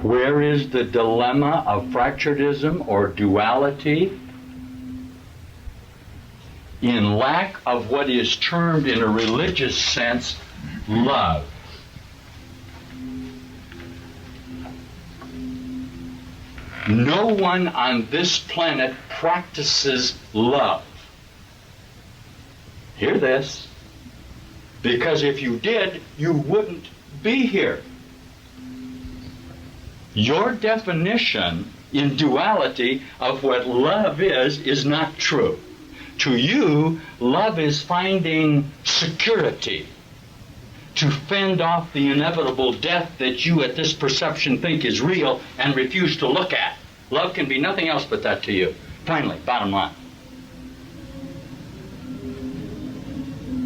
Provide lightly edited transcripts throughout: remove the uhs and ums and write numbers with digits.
Where is the dilemma of fracturedism or duality? In lack of what is termed in a religious sense love. No one on this planet practices love. Hear this. Because if you did, you wouldn't be here. Your definition in duality of what love is not true. To you, love is finding security to fend off the inevitable death that you at this perception think is real and refuse to look at. Love can be nothing else but that to you. Finally, bottom line.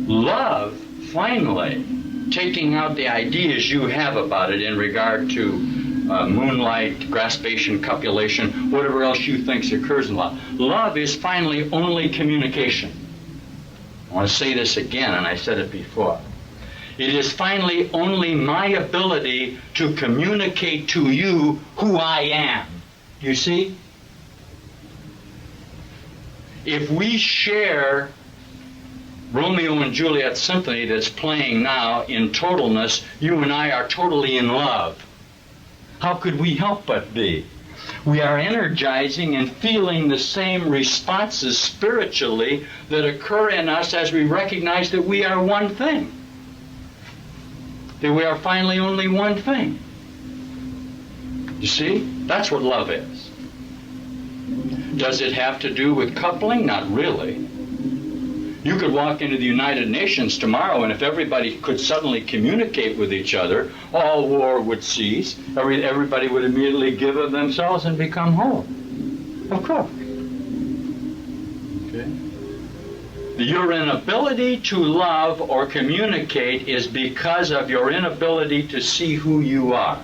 Love, finally, taking out the ideas you have about it in regard to moonlight, graspation, copulation, whatever else you think occurs in love. Love is finally only communication. I want to say this again, and I said it before. It is finally only my ability to communicate to you who I am. You see? If we share Romeo and Juliet symphony that's playing now in totalness, you and I are totally in love. How could we help but be? We are energizing and feeling the same responses spiritually that occur in us as we recognize that we are one thing. That we are finally only one thing. You see? That's what love is. Does it have to do with coupling? Not really. You could walk into the United Nations tomorrow, and if everybody could suddenly communicate with each other, all war would cease. Everybody would immediately give of themselves and become whole. Of course. Okay. Your inability to love or communicate is because of your inability to see who you are.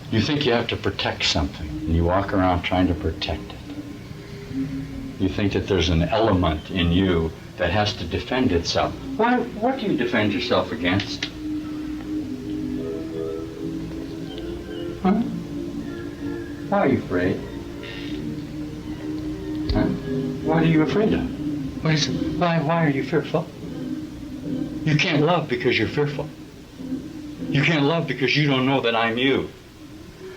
You think you have to protect something, and you walk around trying to protect it. You think that there's an element in you that has to defend itself. What do you defend yourself against? Huh? Why are you afraid? Huh? What are you afraid of? Why are you fearful? You can't love because you're fearful. You can't love because you don't know that I'm you.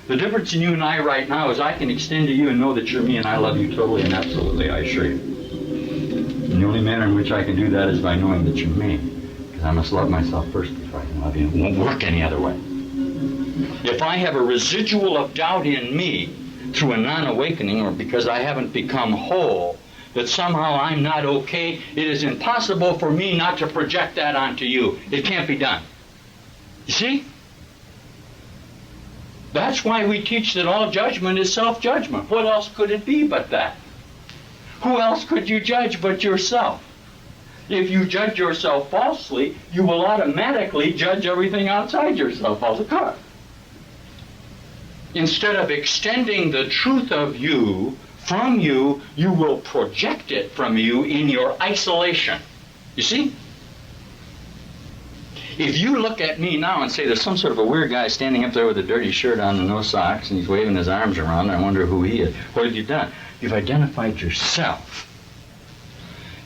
The difference in you and I right now is I can extend to you and know that you're me, and I love you totally and absolutely, I assure you. And the only manner in which I can do that is by knowing that you're me. Because I must love myself first before I can love you. It won't work any other way. If I have a residual of doubt in me through a non-awakening, or because I haven't become whole, that somehow I'm not okay, it is impossible for me not to project that onto you. It can't be done. You see? That's why we teach that all judgment is self-judgment. What else could it be but that? Who else could you judge but yourself? If you judge yourself falsely, you will automatically judge everything outside yourself falsely. Instead of extending the truth of you from you, you will project it from you in your isolation. You see? If you look at me now and say there's some sort of a weird guy standing up there with a dirty shirt on and no socks, and he's waving his arms around, and I wonder who he is, what have you done? You've identified yourself,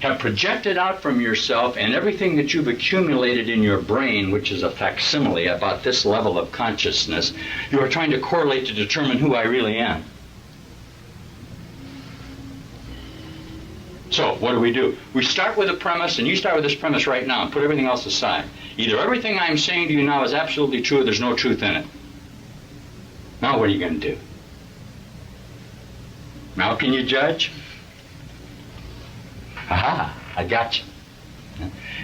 have projected out from yourself, and everything that you've accumulated in your brain, which is a facsimile about this level of consciousness, you are trying to correlate to determine who I really am. So, what do? We start with a premise, and you start with this premise right now, and put everything else aside. Either everything I'm saying to you now is absolutely true, or there's no truth in it. Now what are you going to do? Now can you judge? Aha, I got you.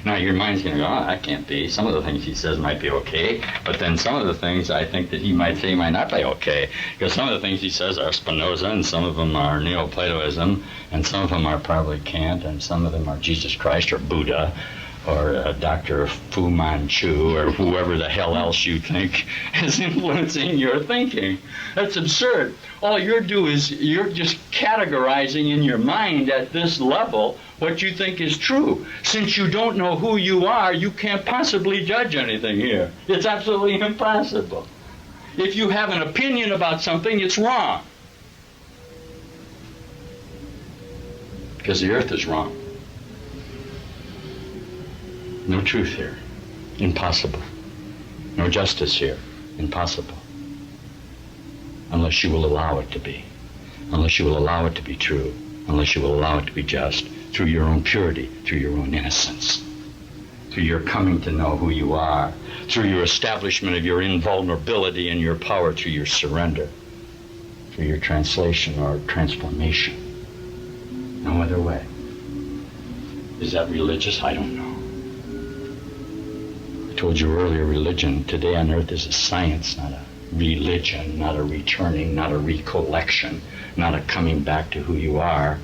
Now your mind's going to go, oh, that can't be. Some of the things he says might be okay, but then some of the things I think that he might say might not be okay, because some of the things he says are Spinoza, and some of them are Neoplatoism, and some of them are probably Kant, and some of them are Jesus Christ or Buddha. or Dr. Fu Manchu, or whoever the hell else you think is influencing your thinking. That's absurd. All you're doing is you're just categorizing in your mind at this level what you think is true. Since you don't know who you are, you can't possibly judge anything here. It's absolutely impossible. If you have an opinion about something, it's wrong. Because the earth is wrong. No truth here. Impossible. No justice here. Impossible. Unless you will allow it to be. Unless you will allow it to be true. Unless you will allow it to be just. Through your own purity. Through your own innocence. Through your coming to know who you are. Through your establishment of your invulnerability and your power. Through your surrender. Through your translation or transformation. No other way. Is that religious? I don't know. I told you earlier, religion today on earth is a science, not a religion, not a returning, not a recollection, not a coming back to who you are.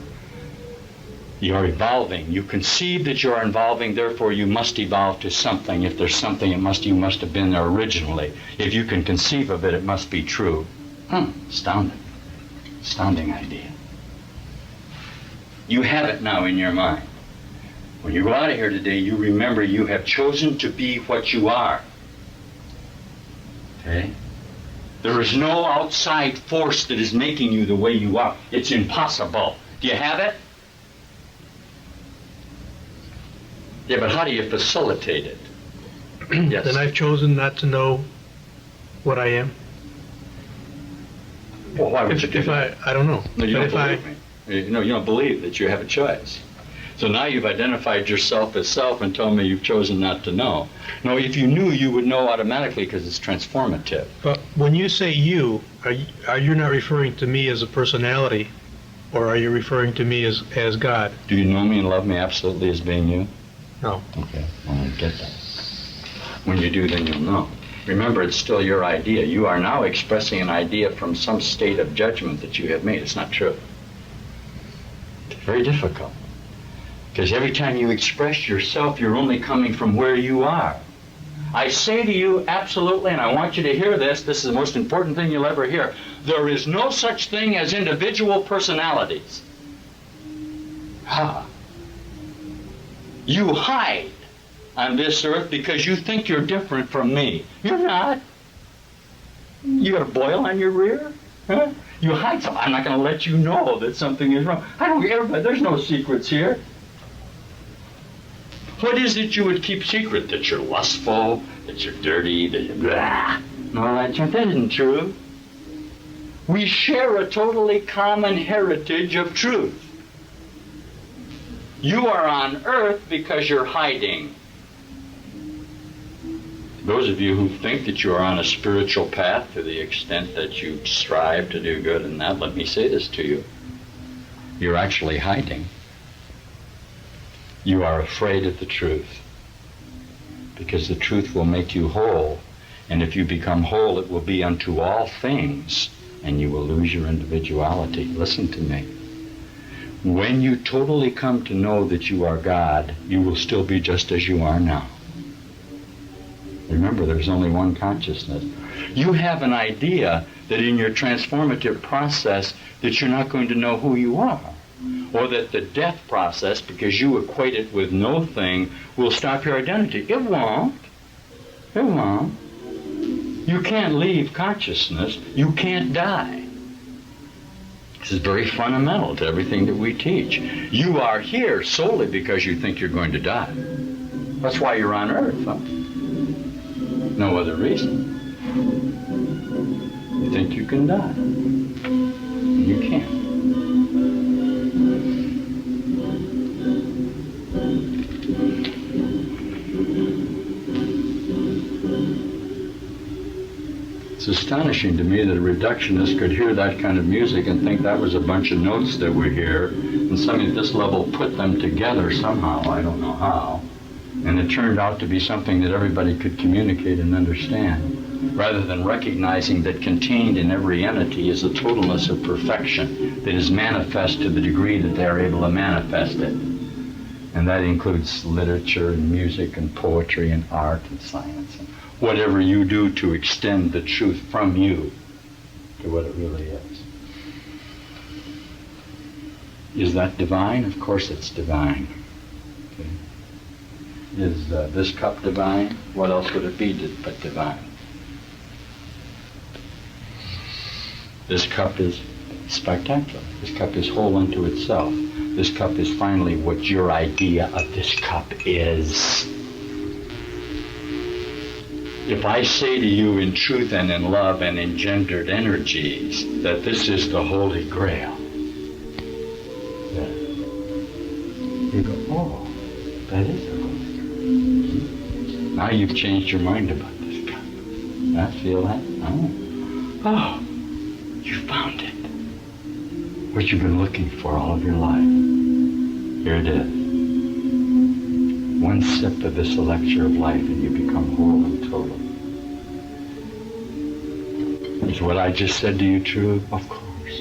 You're evolving. You conceive that you're evolving, therefore you must evolve to something. If there's something, you must have been there originally. If you can conceive of it, it must be true. Astounding. Astounding idea. You have it now in your mind. When you go out of here today, you remember you have chosen to be what you are. Okay? There is no outside force that is making you the way you are. It's impossible. Do you have it? Yeah, but how do you facilitate it? Yes. Then I've chosen not to know what I am. Well, why would you do that? I don't know. No, you don't believe me. You don't believe that you have a choice. So now you've identified yourself as self and told me you've chosen not to know. No, if you knew, you would know automatically because it's transformative. But when you say you, are you not referring to me as a personality, or are you referring to me as God? Do you know me and love me absolutely as being you? No. Okay, well, I get that. When you do, then you'll know. Remember, it's still your idea. You are now expressing an idea from some state of judgment that you have made. It's not true. It's very difficult. Because every time you express yourself, you're only coming from where you are. I say to you absolutely, and I want you to hear this, this is the most important thing you'll ever hear, there is no such thing as individual personalities. You hide on this earth because you think you're different from me. You're not. You got a boil on your rear? Huh? You hide something. I'm not going to let you know that something is wrong. I don't care, but there's no secrets here. What is it you would keep secret? That you're lustful, that you're dirty, that you're blah, and all that junk? That isn't true. We share a totally common heritage of truth. You are on earth because you're hiding. Those of you who think that you are on a spiritual path to the extent that you strive to do good and that, let me say this to you. You're actually hiding. You are afraid of the truth because the truth will make you whole, and if you become whole, it will be unto all things, and you will lose your individuality. Listen to me. When you totally come to know that you are God, you will still be just as you are now. Remember, there's only one consciousness. You have an idea that in your transformative process that you're not going to know who you are. Or that the death process, because you equate it with no thing, will stop your identity. It won't. It won't. You can't leave consciousness. You can't die. This is very fundamental to everything that we teach. You are here solely because you think you're going to die. That's why you're on earth, huh? No other reason. You think you can die. You can't. It's astonishing to me that a reductionist could hear that kind of music and think that was a bunch of notes that were here, and somebody at this level put them together somehow, I don't know how, and it turned out to be something that everybody could communicate and understand, rather than recognizing that contained in every entity is the totalness of perfection that is manifest to the degree that they are able to manifest it. And that includes literature and music and poetry and art and science and whatever you do to extend the truth from you to what it really is. Is that divine? Of course it's divine. Okay. Is this cup divine? What else would it be but divine? This cup is spectacular. This cup is whole unto itself. This cup is finally what your idea of this cup is. If I say to you in truth and in love and in gendered energies that this is the Holy Grail, then you go, oh, that is the Holy Grail. Now you've changed your mind about this cup. I feel that? Oh, you found it. What you've been looking for all of your life. Here it is. One sip of this elixir of life and you become whole and total. Is what I just said to you true? Of course.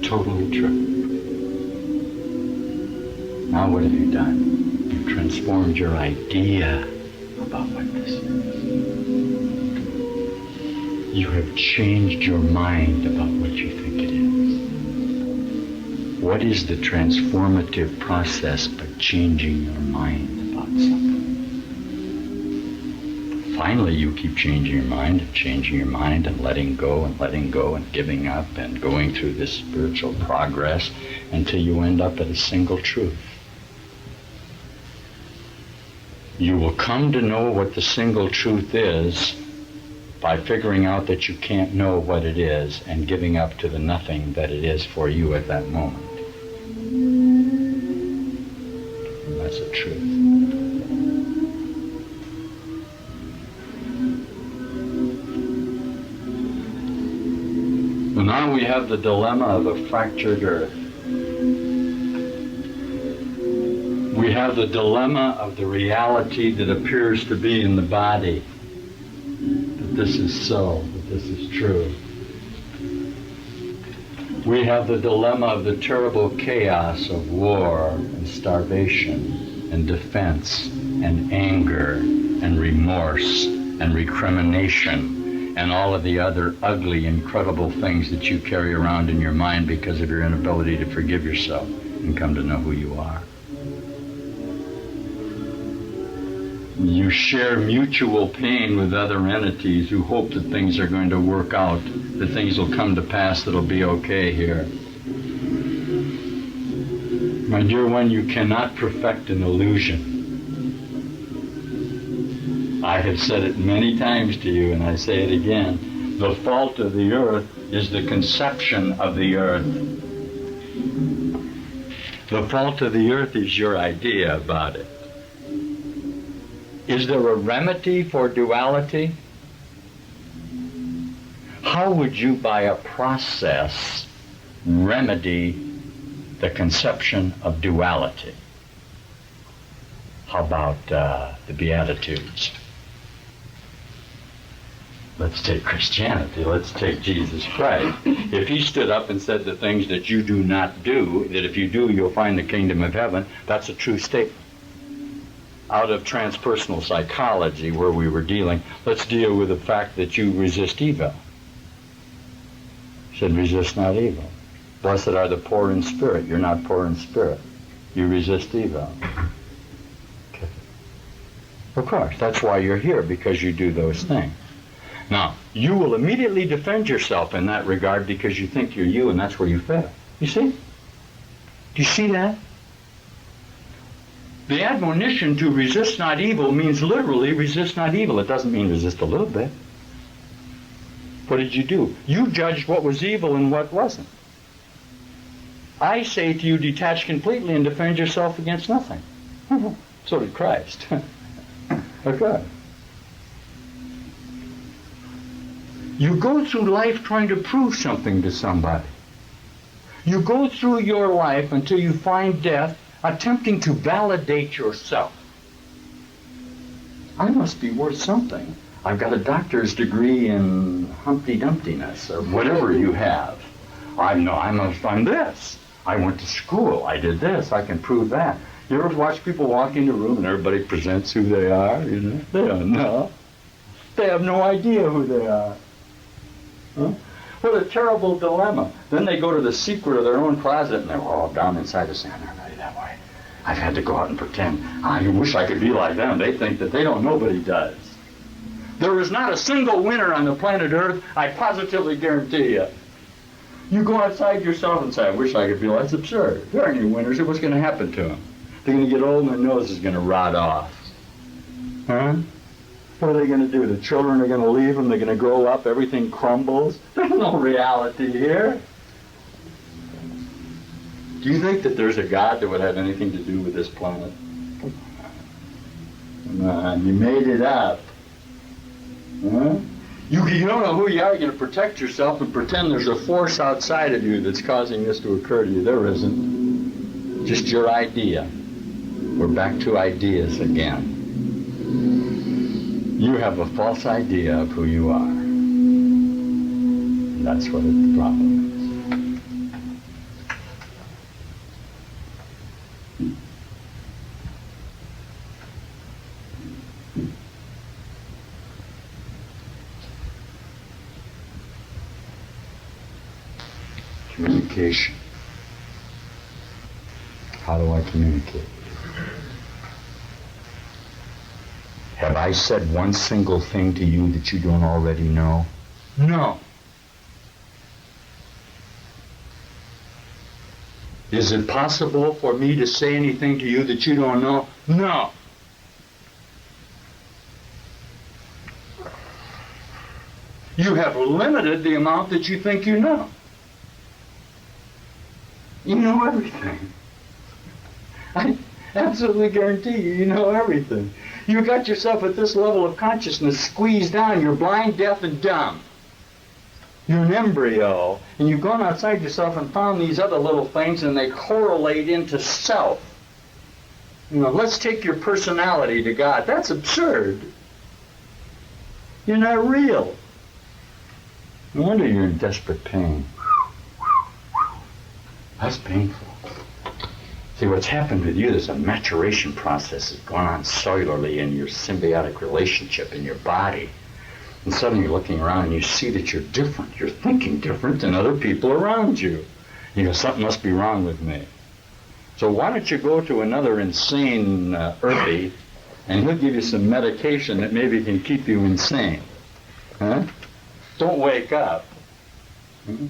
Totally true. Now what have you done? You've transformed your idea about what this is. You have changed your mind about what you think it is. What is the transformative process but changing your mind about something? Finally, you keep changing your mind and letting go and giving up and going through this spiritual progress until you end up at a single truth. You will come to know what the single truth is by figuring out that you can't know what it is and giving up to the nothing that it is for you at that moment. And that's the truth. So now we have the dilemma of a fractured earth. We have the dilemma of the reality that appears to be in the body. That this is so, that this is true. We have the dilemma of the terrible chaos of war and starvation and defense and anger and remorse and recrimination and all of the other ugly, incredible things that you carry around in your mind because of your inability to forgive yourself and come to know who you are. You share mutual pain with other entities who hope that things are going to work out, that things will come to pass, that'll be okay here. My dear one, you cannot perfect an illusion. I have said it many times to you, and I say it again. The fault of the earth is the conception of the earth. The fault of the earth is your idea about it. Is there a remedy for duality? How would you, by a process, remedy the conception of duality? How about the Beatitudes? Let's take Christianity. Let's take Jesus Christ. If he stood up and said the things that you do not do, that if you do, you'll find the kingdom of heaven, that's a true statement. Out of transpersonal psychology, where we were dealing, let's deal with the fact that you resist evil. He said, resist not evil. Blessed are the poor in spirit. You're not poor in spirit. You resist evil. Okay. Of course, that's why you're here, because you do those things. Now, you will immediately defend yourself in that regard because you think you're you, and that's where you fail. You see? Do you see that? The admonition to resist not evil means literally resist not evil. It doesn't mean resist a little bit. What did you do? You judged what was evil and what wasn't. I say to you, detach completely and defend yourself against nothing. So did Christ. Okay. You go through life trying to prove something to somebody. You go through your life until you find death, attempting to validate yourself. I must be worth something. I've got a doctor's degree in Humpty Dumptiness, or whatever you have. I'm this. I went to school. I did this. I can prove that. You ever watch people walk into a room and everybody presents who they are? You know, they don't know. They have no idea who they are. Huh? What a terrible dilemma. Then they go to the secret of their own closet and they're all down inside the sand. I'm really that way. I've had to go out and pretend. I wish I could be like them. They think that they don't. Nobody does. There is not a single winner on the planet Earth, I positively guarantee you. You go outside yourself and say, I wish I could be like. That's absurd. There aren't any winners. What's going to happen to them? They're going to get old and their nose is going to rot off. Huh? What are they going to do? The children are going to leave them. They're going to grow up. Everything crumbles. There's no reality here. Do you think that there's a God that would have anything to do with this planet? Come on, you made it up. Huh? You don't know who you are. You're going to protect yourself and pretend there's a force outside of you that's causing this to occur to you. There isn't. Just your idea. We're back to ideas again. You have a false idea of who you are. And that's what the problem is. Communication. How do I communicate? Have I said one single thing to you that you don't already know? No. Is it possible for me to say anything to you that you don't know? No. You have limited the amount that you think you know. You know everything. I absolutely guarantee you, you know everything. You got yourself at this level of consciousness squeezed down. You're blind, deaf, and dumb. You're an embryo, and you've gone outside yourself and found these other little things, and they correlate into self. You know, let's take your personality to God. That's absurd. You're not real. No wonder you're in desperate pain. That's painful. See, what's happened with you, there's a maturation process that's going on cellularly in your symbiotic relationship in your body. And suddenly you're looking around and you see that you're different. You're thinking different than other people around you. You know, something must be wrong with me. So why don't you go to another insane earthy, and he'll give you some medication that maybe can keep you insane. Huh? Don't wake up. Hmm?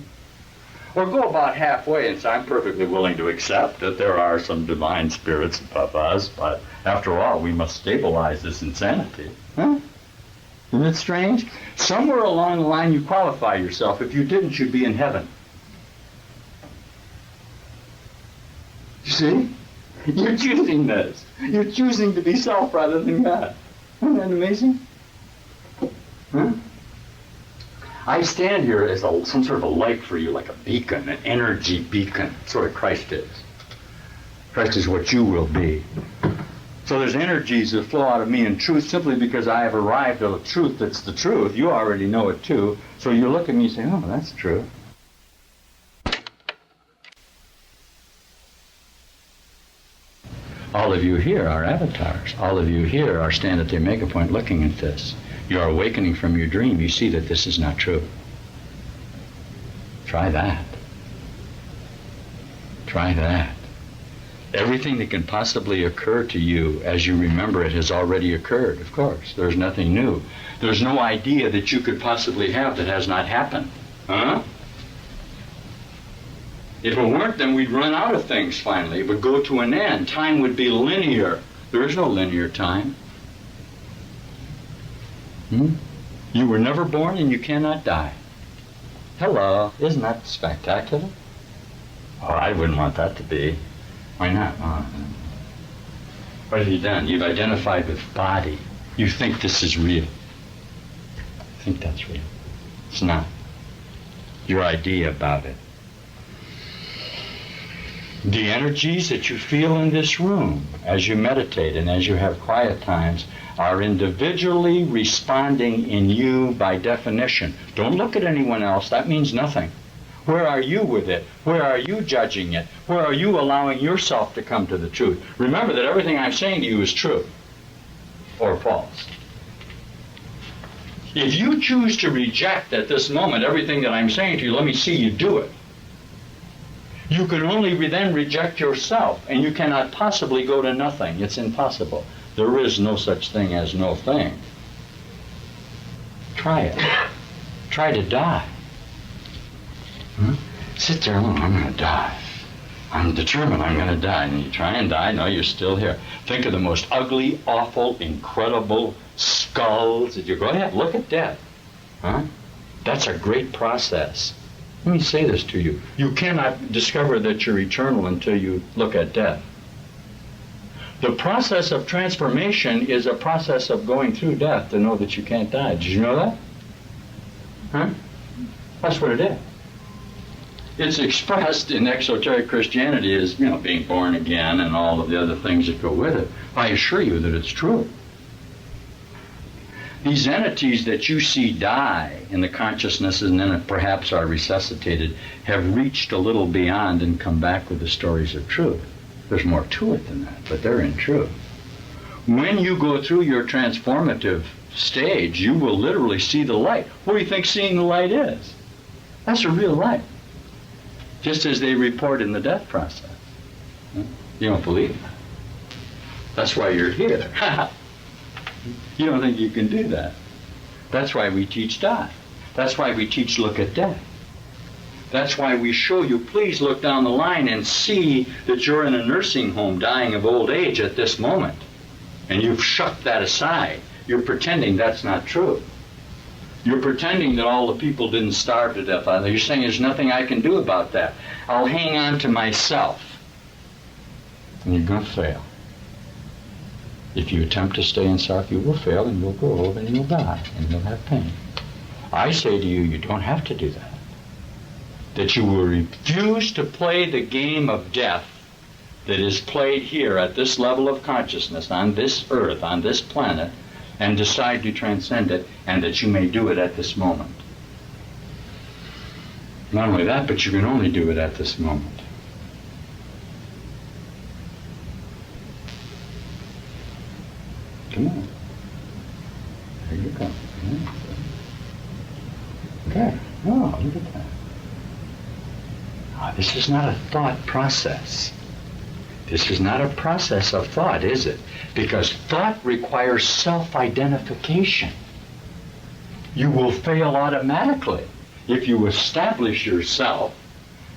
Or go about halfway and say, I'm perfectly willing to accept that there are some divine spirits above us, but after all, we must stabilize this insanity. Huh? Isn't it strange? Somewhere along the line you qualify yourself. If you didn't, you'd be in heaven. You see? You're choosing this. You're choosing to be self rather than God. Isn't that amazing? Huh? I stand here as some sort of a light for you, like a beacon, an energy beacon. That's what Christ is. Christ is what you will be. So there's energies that flow out of me in truth simply because I have arrived at a truth that's the truth. You already know it too. So you look at me and say, oh, that's true. All of you here are avatars. All of you here are stand at the Omega Point looking at this. You are awakening from your dream. You see that this is not true. Try that. Try that. Everything that can possibly occur to you as you remember it has already occurred, of course. There's nothing new. There's no idea that you could possibly have that has not happened. Huh? If it weren't, then we'd run out of things finally. It would go to an end. Time would be linear. There is no linear time. You were never born and you cannot die. Hello, isn't that spectacular? Oh, I wouldn't want that to be. Why not? Oh. What have you done? You've identified with body. You think this is real. You think that's real. It's not. Your idea about it. The energies that you feel in this room as you meditate and as you have quiet times are individually responding in you by definition. Don't look at anyone else. That means nothing. Where are you with it? Where are you judging it? Where are you allowing yourself to come to the truth? Remember that everything I'm saying to you is true or false. If you choose to reject at this moment everything that I'm saying to you, let me see you do it. You can only then reject yourself, and you cannot possibly go to nothing. It's impossible. There is no such thing as no thing. Try it. Try to die. Sit there alone. I'm going to die. I'm determined I'm going to die. And you try and die. No, you're still here. Think of the most ugly, awful, incredible skulls. That you go ahead, look at death. That's a great process. Let me say this to you. You cannot discover that you're eternal until you look at death. The process of transformation is a process of going through death to know that you can't die. Did you know that? That's what it is. It's expressed in exoteric Christianity as, being born again and all of the other things that go with it. I assure you that it's true. These entities that you see die in the consciousness and then perhaps are resuscitated have reached a little beyond and come back with the stories of truth. There's more to it than that, but they're in truth. When you go through your transformative stage, you will literally see the light. What do you think seeing the light is? That's a real light. Just as they report in the death process. You don't believe that? That's why you're here. You don't think you can do that. That's why we teach die. That's why we teach look at death. That's why we show you, please look down the line and see that you're in a nursing home dying of old age at this moment. And you've shoved that aside. You're pretending that's not true. You're pretending that all the people didn't starve to death either. You're saying there's nothing I can do about that. I'll hang on to myself. And you're going to fail. If you attempt to stay in self, you will fail and you'll grow old and you'll die and you'll have pain. I say to you, you don't have to do that. That you will refuse to play the game of death that is played here at this level of consciousness, on this earth, on this planet, and decide to transcend it, and that you may do it at this moment. Not only that, but you can only do it at this moment. Come on. There you go. Okay. Oh, look at that. This is not a thought process. This is not a process of thought, is it? Because thought requires self-identification. You will fail automatically if you establish yourself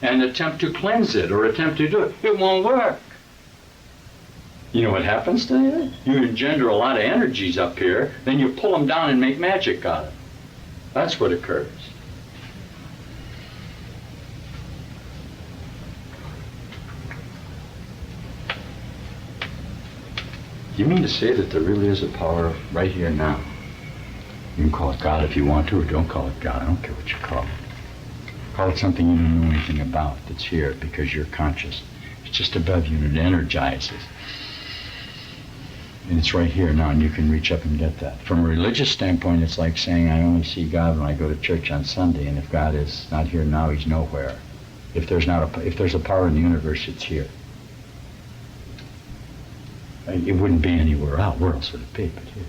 and attempt to cleanse it or attempt to do it. It won't work. You know what happens to you? You engender a lot of energies up here, then you pull them down and make magic out of it. That's what occurs. You mean to say that there really is a power right here now? You can call it God if you want to, or don't call it God. I don't care what you call it. Call it something you don't know anything about that's here because you're conscious. It's just above you and it energizes. And it's right here now, and you can reach up and get that. From a religious standpoint, it's like saying I only see God when I go to church on Sunday, and if God is not here now, he's nowhere. If there's a power in the universe, it's here. It wouldn't be anywhere else. Where else would it be but here?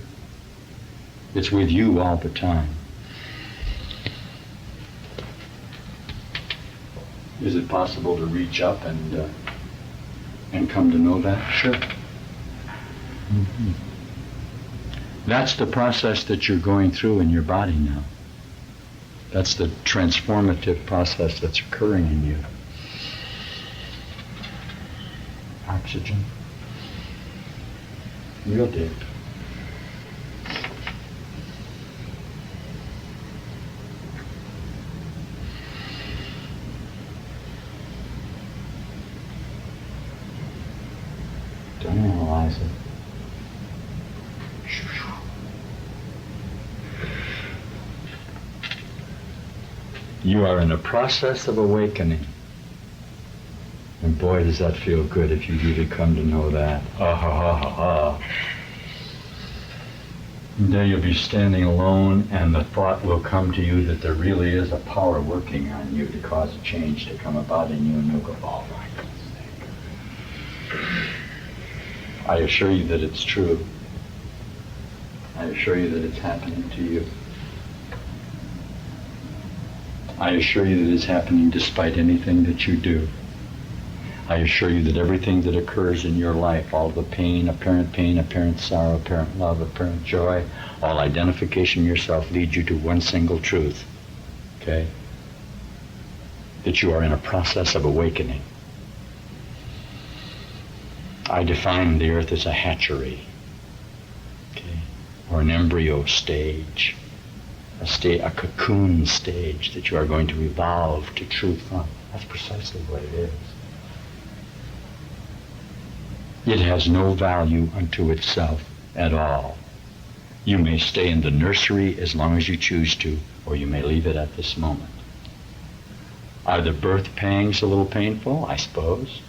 It's with you all the time. Is it possible to reach up and come to know that? Sure. Mm-hmm. That's the process that you're going through in your body now. That's the transformative process that's occurring in you. Oxygen. Real deep. Don't analyze it. You are in a process of awakening. And boy, does that feel good if you really come to know that. Ah ha ha ha ha. And there you'll be standing alone, and the thought will come to you that there really is a power working on you to cause a change to come about in you, and you'll go, oh my goodness sake. I assure you that it's true. I assure you that it's happening to you. I assure you that it's happening despite anything that you do. I assure you that everything that occurs in your life, all the pain, apparent sorrow, apparent love, apparent joy, all identification in yourself leads you to one single truth, okay? That you are in a process of awakening. I define the earth as a hatchery, okay? Or an embryo stage, a cocoon stage that you are going to evolve to truth from. That's precisely what it is. It has no value unto itself at all. You may stay in the nursery as long as you choose to, or you may leave it at this moment. Are the birth pangs a little painful? I suppose.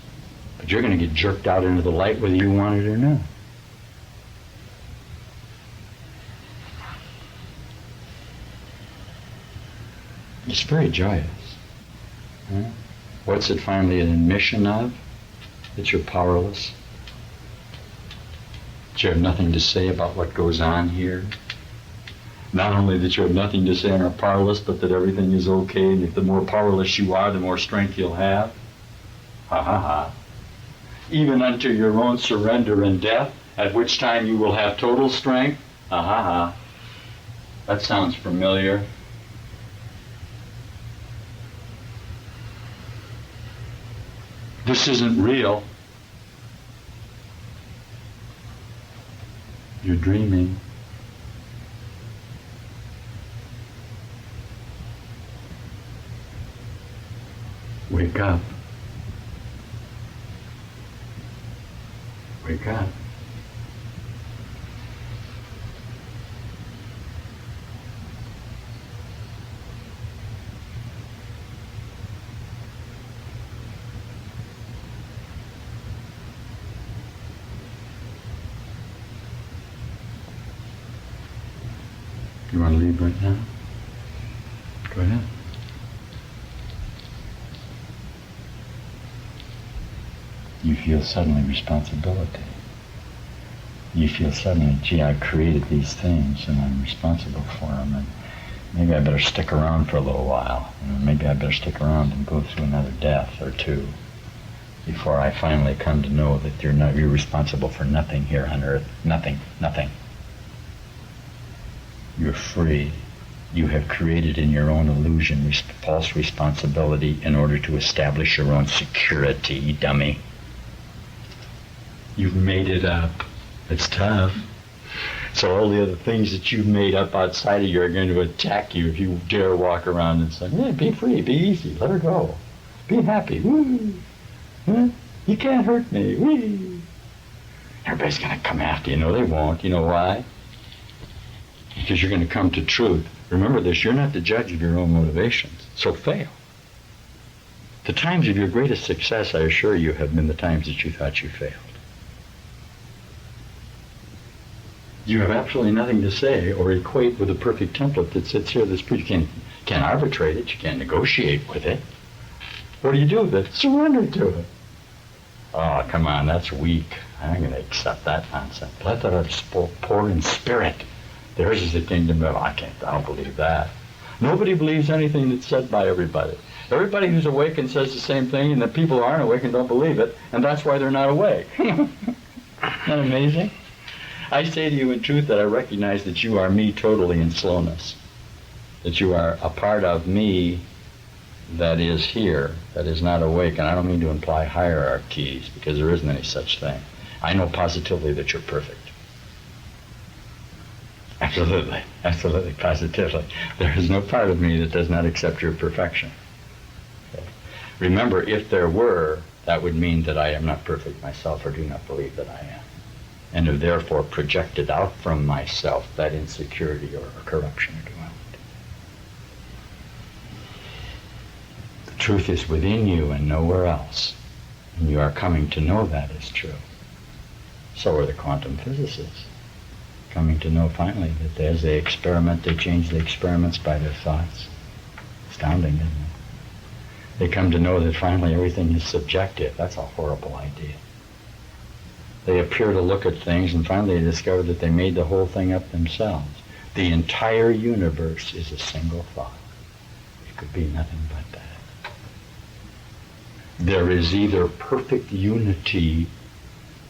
But you're going to get jerked out into the light whether you want it or not. It's very joyous. Huh? What's it finally an admission of? That you're powerless. That you have nothing to say about what goes on here. Not only that you have nothing to say and are powerless, but that everything is okay, and if the more powerless you are, the more strength you'll have. Ha ha ha. Even unto your own surrender and death, at which time you will have total strength. Ha ha ha. That sounds familiar. This isn't real. You're dreaming. Wake up. Wake up. You want to leave right now? Go ahead. You feel suddenly responsibility. You feel suddenly, gee, I created these things and I'm responsible for them, and maybe I better stick around for a little while. Maybe I better stick around and go through another death or two before I finally come to know that you're responsible for nothing here on earth. Nothing. You're free. You have created in your own illusion false responsibility in order to establish your own security, dummy. You've made it up. It's tough. So all the other things that you've made up outside of you are going to attack you if you dare walk around and say, yeah, be free, be easy, let her go. Be happy. Woo. Huh? You can't hurt me. Woo. Everybody's going to come after you. No, they won't. You know why? Because you're going to come to truth. Remember this, you're not the judge of your own motivations, so fail. The times of your greatest success, I assure you, have been the times that you thought you failed. You have absolutely nothing to say or equate with a perfect template that sits here that's pretty. You can't arbitrate it, you can't negotiate with it. What do you do with it? Surrender to it. Oh, come on, that's weak. I'm going to accept that nonsense. Let that earth pour in spirit. Theirs is the kingdom of, I don't believe that. Nobody believes anything that's said by everybody. Everybody who's awake and says the same thing, and the people who aren't awake and don't believe it, and that's why they're not awake. Isn't that amazing? I say to you in truth that I recognize that you are me totally in slowness. That you are a part of me that is here, that is not awake. And I don't mean to imply hierarchies, because there isn't any such thing. I know positively that you're perfect. Absolutely, positively. There is no part of me that does not accept your perfection. Okay. Remember, if there were, that would mean that I am not perfect myself or do not believe that I am. And have therefore projected out from myself that insecurity or corruption or duality. The truth is within you and nowhere else. And you are coming to know that is true. So are the quantum physicists. coming to know finally that as they experiment, they change the experiments by their thoughts. Astounding, isn't it? They come to know that finally everything is subjective. That's a horrible idea. They appear to look at things, and finally they discover that they made the whole thing up themselves. The entire universe is a single thought. It could be nothing but that. There is either perfect unity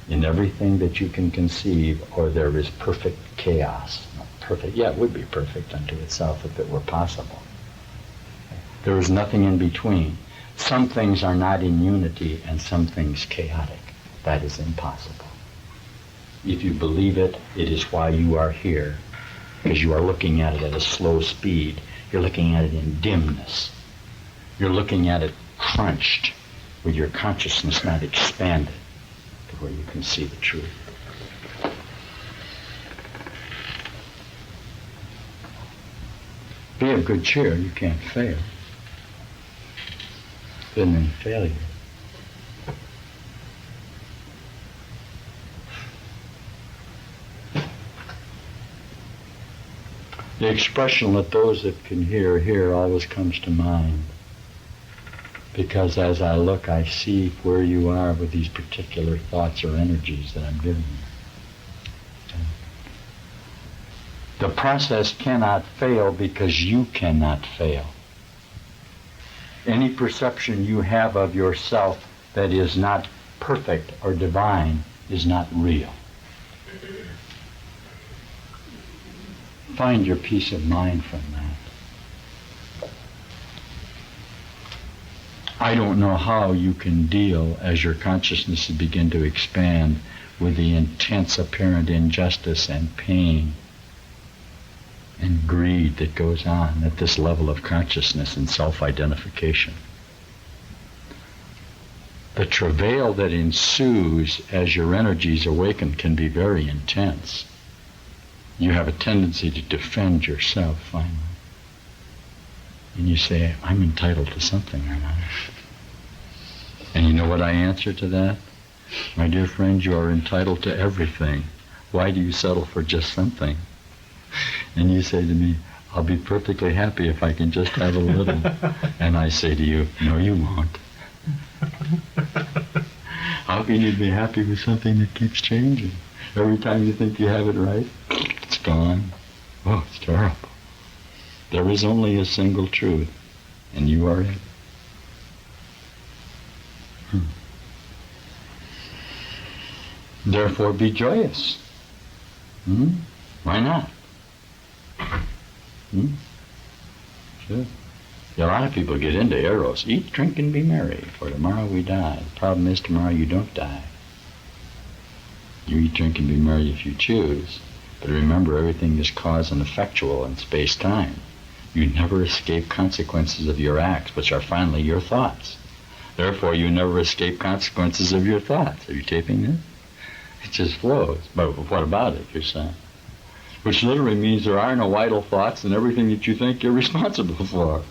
in everything that you can conceive, or there is perfect chaos. Not perfect, yeah, it would be perfect unto itself if it were possible. There is nothing in between. Some things are not in unity and some things chaotic. That is impossible. If you believe it, it is why you are here, because you are looking at it at a slow speed. You're looking at it in dimness. You're looking at it crunched, with your consciousness not expanded to where you can see the truth. Be of good cheer, you can't fail. Been in failure. The expression, let those that can hear, hear, always comes to mind. Because as I look, I see where you are with these particular thoughts or energies that I'm giving you. The process cannot fail because you cannot fail. Any perception you have of yourself that is not perfect or divine is not real. Find your peace of mind from that. I don't know how you can deal, as your consciousnesses begin to expand, with the intense apparent injustice and pain and greed that goes on at this level of consciousness and self-identification. The travail that ensues as your energies awaken can be very intense. You have a tendency to defend yourself finally. And you say, I'm entitled to something, aren't I? And you know what I answer to that? My dear friend, you are entitled to everything. Why do you settle for just something? And you say to me, I'll be perfectly happy if I can just have a little. And I say to you, no, you won't. How can you be happy with something that keeps changing? Every time you think you have it right, it's gone. Oh, it's terrible. There is only a single truth, and you are it. Therefore, be joyous. Why not? Sure. A lot of people get into eros. Eat, drink, and be merry, for tomorrow we die. The problem is tomorrow you don't die. You eat, drink, and be merry if you choose. But remember, everything is cause and effectual in space-time. You never escape consequences of your acts, which are finally your thoughts. Therefore, you never escape consequences of your thoughts. Are you taping this? It just flows. But what about it, you're saying? Which literally means there are no idle thoughts, and everything that you think you're responsible for.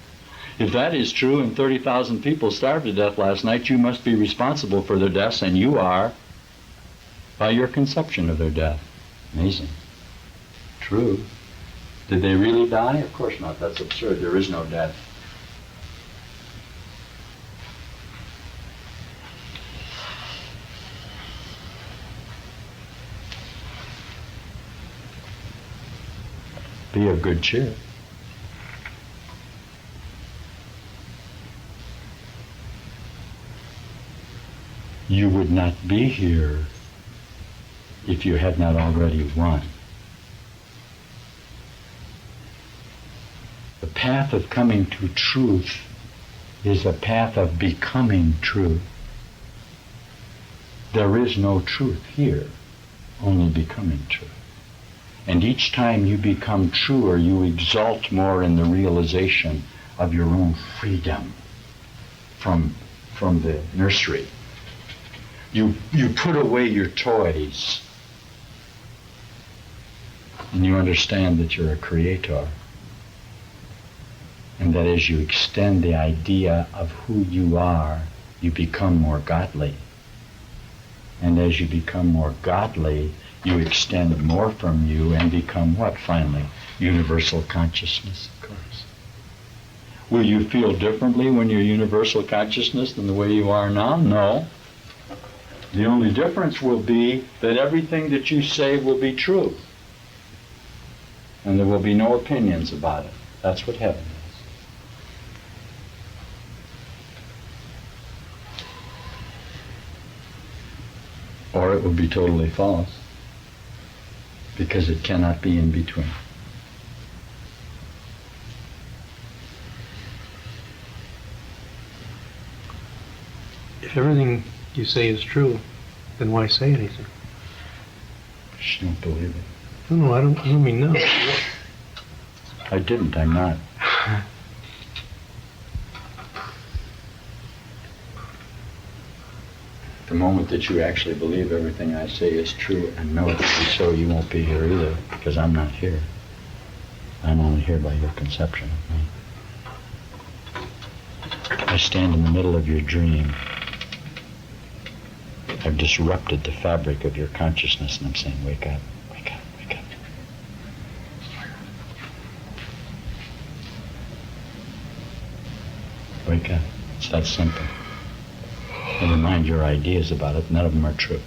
If that is true and 30,000 people starved to death last night, you must be responsible for their deaths, and you are by your conception of their death. Amazing. True. Did they really die? Of course not. That's absurd. There is no death. Be of good cheer. You would not be here if you had not already won. The path of coming to truth is a path of becoming truth. There is no truth here, only becoming truth. And each time you become truer, you exalt more in the realization of your own freedom from the nursery. You put away your toys, and you understand that you're a creator. And that as you extend the idea of who you are, you become more godly. And as you become more godly, You extend more from you and become what finally? Universal consciousness, of course. Will you feel differently when you're universal consciousness than the way you are now? No. The only difference will be that everything that you say will be true. And there will be no opinions about it. That's what heaven is. Or it will be totally false, because it cannot be in between. If everything you say is true, then why say anything? Just don't believe it. No, I don't mean no. I didn't, I'm not. The moment that you actually believe everything I say is true and know it to be so, you won't be here either, because I'm not here. I'm only here by your conception of me. I stand in the middle of your dream. I've disrupted the fabric of your consciousness, and I'm saying, wake up, wake up, wake up. Wake up. It's that simple. Never mind your ideas about it. None of them are true.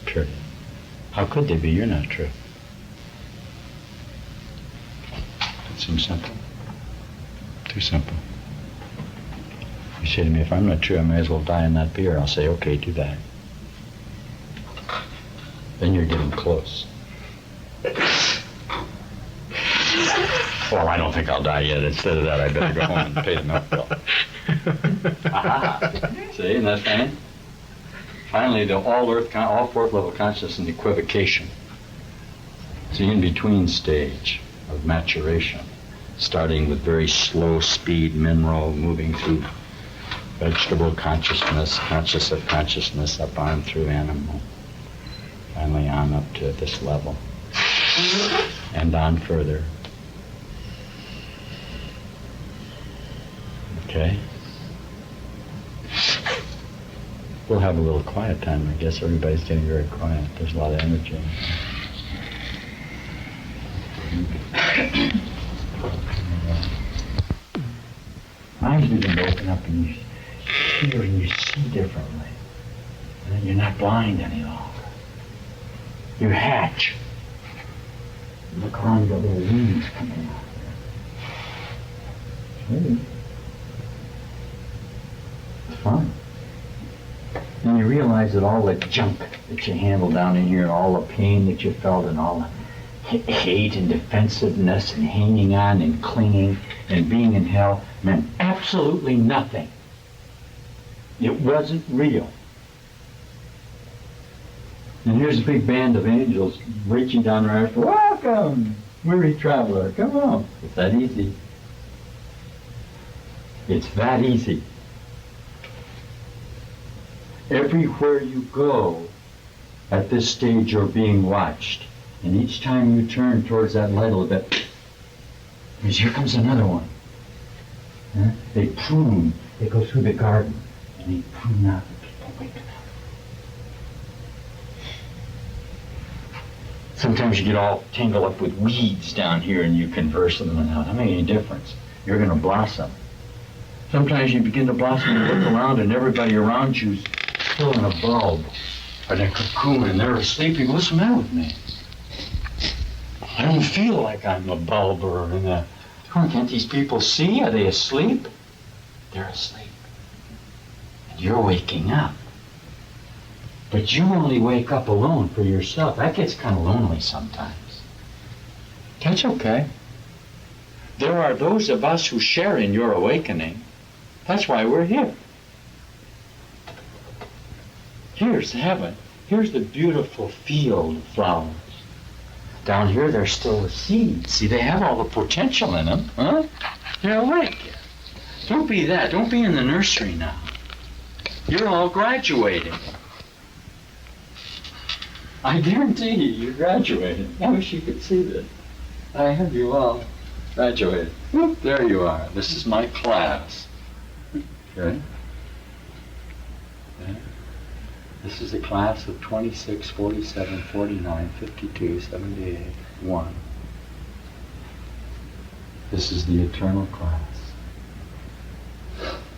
Period. How could they be? You're not true. It seems simple. Too simple. You say to me, if I'm not true, I may as well die in that beer. I'll say, okay, do that. Then you're getting close. Well, I don't think I'll die yet. Instead of that, I better go home and pay the milk bill. Aha. See, isn't that funny? Finally, the all fourth level consciousness and equivocation. It's the in-between stage of maturation, starting with very slow speed mineral, moving through vegetable consciousness, conscious of consciousness, up on through animal, finally on up to this level, and on further. Okay? We'll have a little quiet time, I guess. Everybody's getting very quiet. There's a lot of energy. Eyes begin to open up and you hear and you see differently. And then you're not blind any longer. You hatch. You look around, you got little wings coming out there. It's It's fun. And you realize that all the junk that you handled down in here, and all the pain that you felt, and all the hate and defensiveness and hanging on and clinging and being in hell meant absolutely nothing. It wasn't real. And here's a big band of angels reaching down their arms, welcome, weary traveler, come on. It's that easy. It's that easy. Everywhere you go, at this stage you're being watched. And each time you turn towards that light a little bit, because here comes another one. Huh? They prune, they go through the garden, and they prune out the people waking up. Sometimes you get all tangled up with weeds down here and you converse with them and that make any difference. You're going to blossom. Sometimes you begin to blossom and look around and everybody around you's still in a bulb or in a cocoon and they're asleep. You go, what's the matter with me? I don't feel like I'm a bulb or in a... Can't these people see? Are they asleep? They're asleep. And you're waking up. But you only wake up alone for yourself. That gets kind of lonely sometimes. That's okay. There are those of us who share in your awakening. That's why we're here. Here's heaven. Here's the beautiful field of flowers. Down here, there's still the seeds. See, they have all the potential in them, huh? They're awake. Don't be that. Don't be in the nursery now. You're all graduating. I guarantee you're graduating. I wish you could see this. I have you all graduated. Whoop, there you are. This is my class. Okay? Yeah. This is the class of 26, 47, 49, 52, 78, 1. This is the eternal class.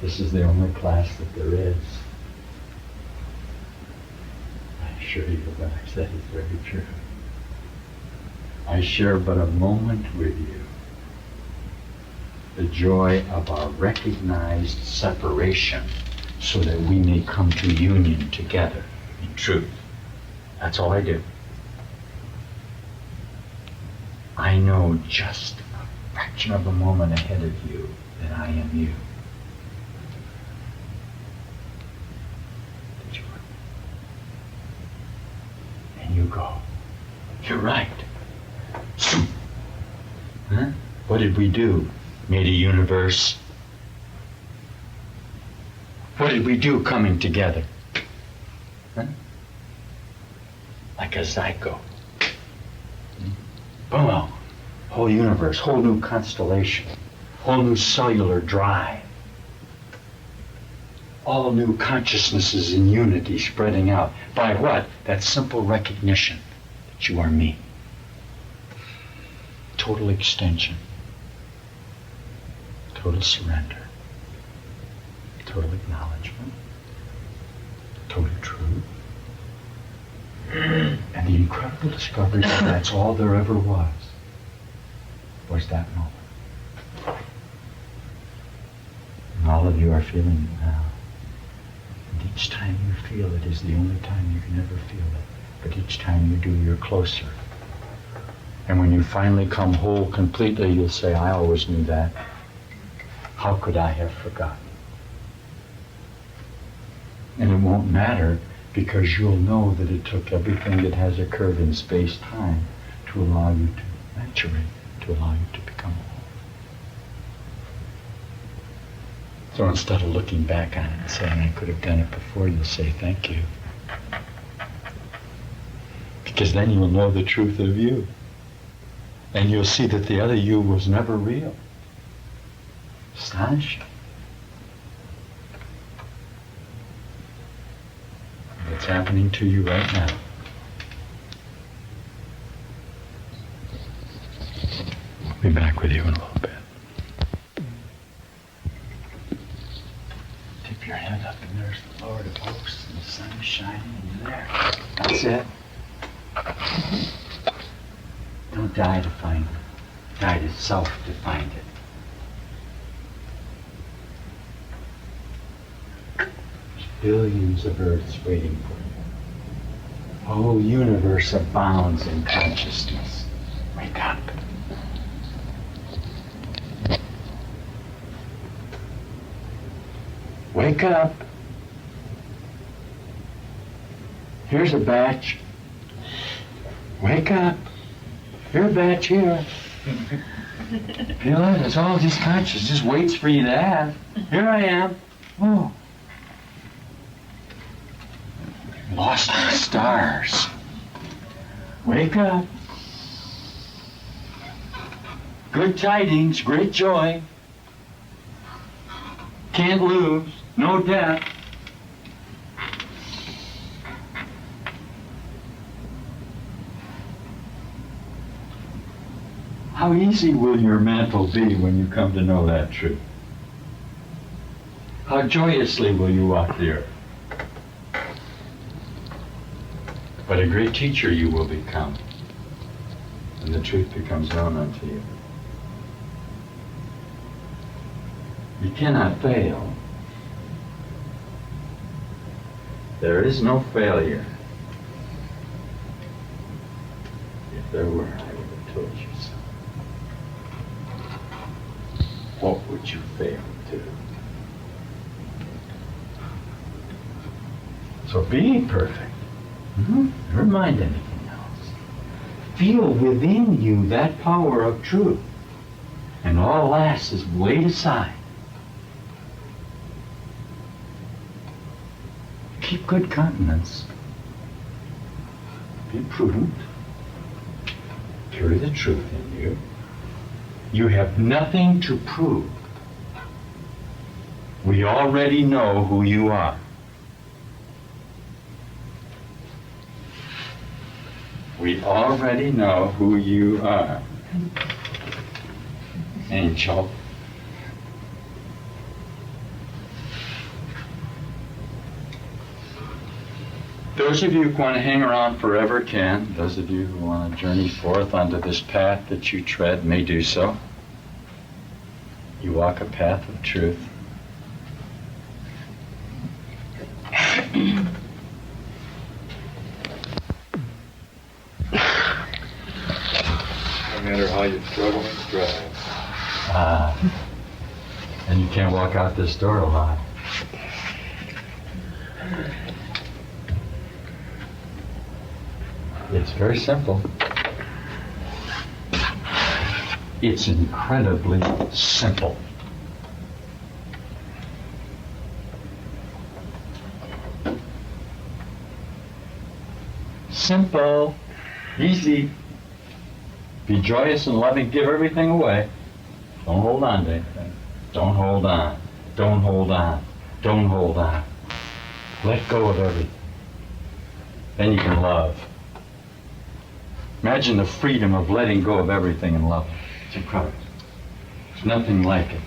This is the only class that there is. I assure you what I said is very true. I share but a moment with you the joy of our recognized separation so that we may come to union together in truth. That's all I do. I know just a fraction of a moment ahead of you that I am you. And you go, you're right. Huh? What did we do? Made a universe. What did we do coming together? Huh? Like a zygote. Boom! Whole universe, whole new constellation, whole new cellular drive. All new consciousnesses in unity spreading out. By what? That simple recognition that you are me. Total extension. Total surrender. Total acknowledgement. Total truth. And the incredible discovery that that's all there ever was that moment. And all of you are feeling it now. And each time you feel it is the only time you can ever feel it. But each time you do, you're closer. And when you finally come whole completely, you'll say, I always knew that. How could I have forgotten? And it won't matter because you'll know that it took everything that has occurred in space-time to allow you to maturate, to allow you to become whole. So instead of looking back on it and saying, I could have done it before, you'll say, thank you. Because then you'll know the truth of you. And you'll see that the other you was never real. Astonishing. What's happening to you right now? We'll be back with you in a little bit. Tip your head up and there's the Lord of hosts and the sun is shining and you're there. That's it. Don't die to find it. Die to self to find it. There's billions of Earths waiting for you. The whole universe abounds in consciousness. Wake up. Wake up. Here's a batch. Wake up. You're a batch here. Feel it? It's all just conscious. Just waits for you to have. Here I am. Oh. Lost in the stars. Wake up. Good tidings, great joy. Can't lose, no death. How easy will your mantle be when you come to know that truth? How joyously will you walk the earth? What a great teacher you will become when the truth becomes known unto you. You cannot fail. There is no failure. If there were, I would have told you so. What would you fail to do? So be perfect. Never mind anything else. Feel within you that power of truth. And all else is laid aside. Keep good countenance. Be prudent. Carry the truth in you. You have nothing to prove. We already know who you are. We already know who you are, angel. Those of you who want to hang around forever can. Those of you who want to journey forth onto this path that you tread may do so. You walk a path of truth. No matter how you struggle and strive. And you can't walk out this door alive. It's very simple. It's incredibly simple. Simple, easy. Be joyous and loving, give everything away. Don't hold on to anything. Don't hold on. Don't hold on. Don't hold on. Let go of everything. Then you can love. Imagine the freedom of letting go of everything and love. It's incredible. There's nothing like it.